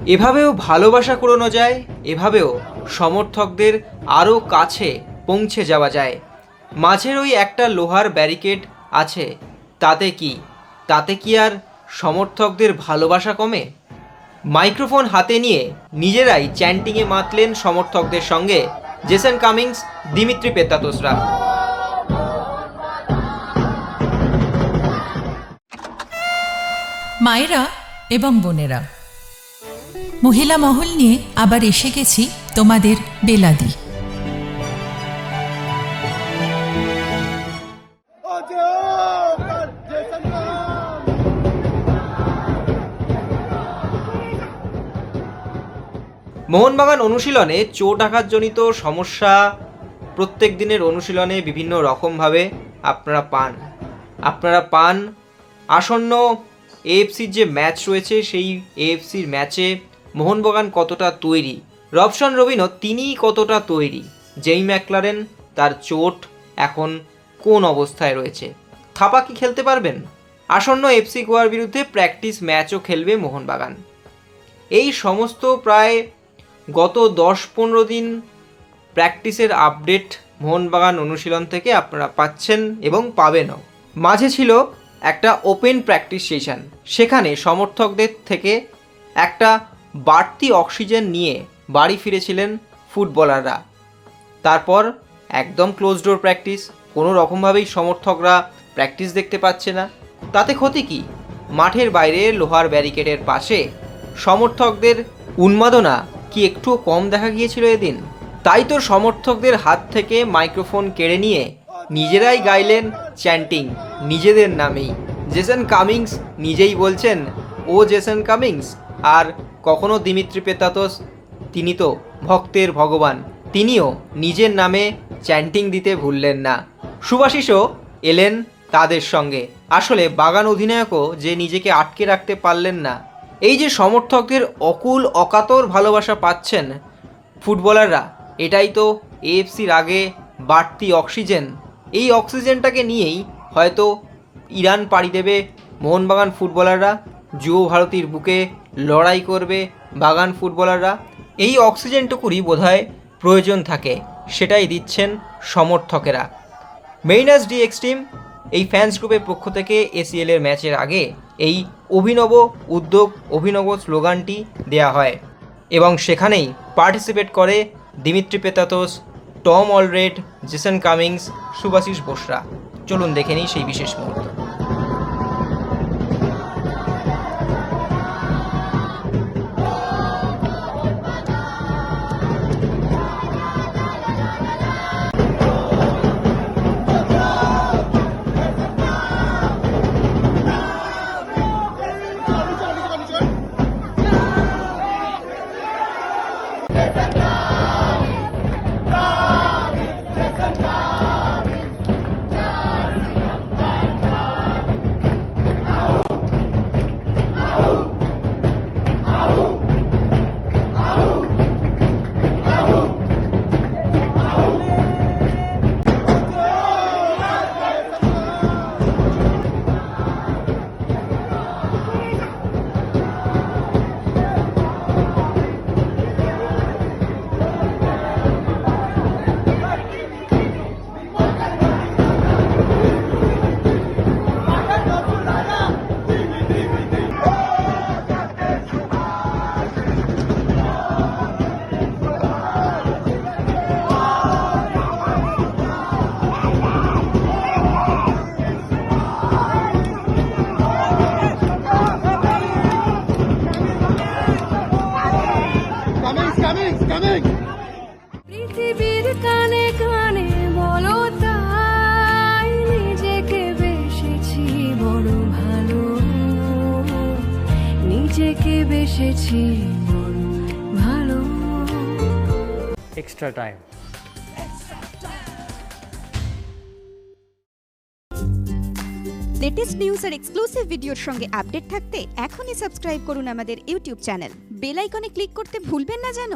এভাবেও ভালোবাসা কুড়োনো যায়, এভাবেও সমর্থকদের আরও কাছে পৌঁছে যাওয়া যায়। মাঝের ওই একটা লোহার ব্যারিকেড আছে, তাতে কি আর সমর্থকদের ভালোবাসা কমে? মাইক্রোফোন হাতে নিয়ে নিজেরাই চ্যান্টিংয়ে মাতলেন সমর্থকদের সঙ্গে জেসন কামিংস, দিমিত্রি পেত্রাতোসরা। মায়েরা এবং বোনেরা, মহিলা মহল নিয়ে আবার এসে গেছি তোমাদের বেলাদি। মোহনবাগান অনুশীলনে চোট আঘাতজনিত সমস্যা প্রত্যেক দিনের অনুশীলনে বিভিন্ন রকমভাবে আপনারা পান। আসন্ন এএফসির যে ম্যাচ রয়েছে, সেই এএফসির ম্যাচে মোহনবাগান কতটা তৈরি, রবসন রবিনও তিনি কতটা তৈরি, জেমি ম্যাকলারেন তার চোট এখন কোন অবস্থায় রয়েছে, থাপা কি খেলতে পারবেন? আসন্ন এফসি গোয়ার বিরুদ্ধে প্র্যাকটিস ম্যাচও খেলবে মোহনবাগান। এই সমস্ত প্রায় গত 10-15 দিন প্র্যাকটিসের আপডেট মোহনবাগান অনুশীলন থেকে আপনারা পাচ্ছেন এবং পাবেনও। মাঝে ছিল একটা ওপেন প্র্যাকটিস সেশন, সেখানে সমর্থকদের থেকে একটা বাড়তি অক্সিজেন নিয়ে বাড়ি ফিরেছিলেন ফুটবলাররা। তারপর একদম ক্লোজ ডোর প্র্যাকটিস, কোনো রকমভাবেই সমর্থকরা প্র্যাকটিস দেখতে পাচ্ছে না। তাতে ক্ষতি কি? মাঠের বাইরে লোহার ব্যারিকেডের পাশে সমর্থকদের উন্মাদনা কি একটু কম দেখা গিয়েছিল এদিন? তাই তো সমর্থকদের হাত থেকে মাইক্রোফোন কেড়ে নিয়ে নিজেরাই গাইলেন চ্যান্টিং নিজেদের নামেই। জেসন কামিংস নিজেই বলছেন ও জেসন কামিংস, আর কখনো দিমিত্রি পেত্রাতোস, তিনি তো ভক্তের ভগবান, তিনিও নিজের নামে চ্যান্টিং দিতে ভুললেন না। সুভাশিসও এলেন তাদের সঙ্গে। আসলে বাগান অধিনায়কও যে নিজেকে আটকে রাখতে পারলেন না। এই যে সমর্থকদের অকুল অকাতর ভালোবাসা পাচ্ছেন ফুটবলাররা, এটাই তো এএফসির আগে বাড়তি অক্সিজেন। এই অক্সিজেনটাকে নিয়েই হয়তো ইরান পাড়ি দেবে মোহনবাগান ফুটবলাররা, যুব ভারতীর বুকে লড়াই করবে বাগান ফুটবলাররা। এই অক্সিজেনটুকুরই বোধহয় প্রয়োজন থাকে, সেটাই দিচ্ছেন সমর্থকেরা। মেরিনার্স ডি এক্সট্রিম এই ফ্যান্স গ্রুপের পক্ষ থেকে এসিএলের ম্যাচের আগে এই অভিনব উদ্যোগ, অভিনব স্লোগানটি দেয়া হয় এবং সেখানেই পার্টিসিপেট করে Dimitri Petratos, Tom Aldred, Jason Cummings, Subhasish বোসরা। চলুন দেখে নিই সেই বিশেষ মুহূর্ত। পৃথিবীর কানে কানে বলো তাই, নিজেকে বেসেছি বড় ভালো, নিজেকে বেসেছি বড় ভালো। Extra time. লেটেস্ট নিউজ আর এক্সক্লুসিভ ভিডিওর সঙ্গে আপডেট থাকতে এখনই সাবস্ক্রাইব করুন আমাদের ইউটিউব চ্যানেল। বেল আইকনে ক্লিক করতে ভুলবেন না যেন।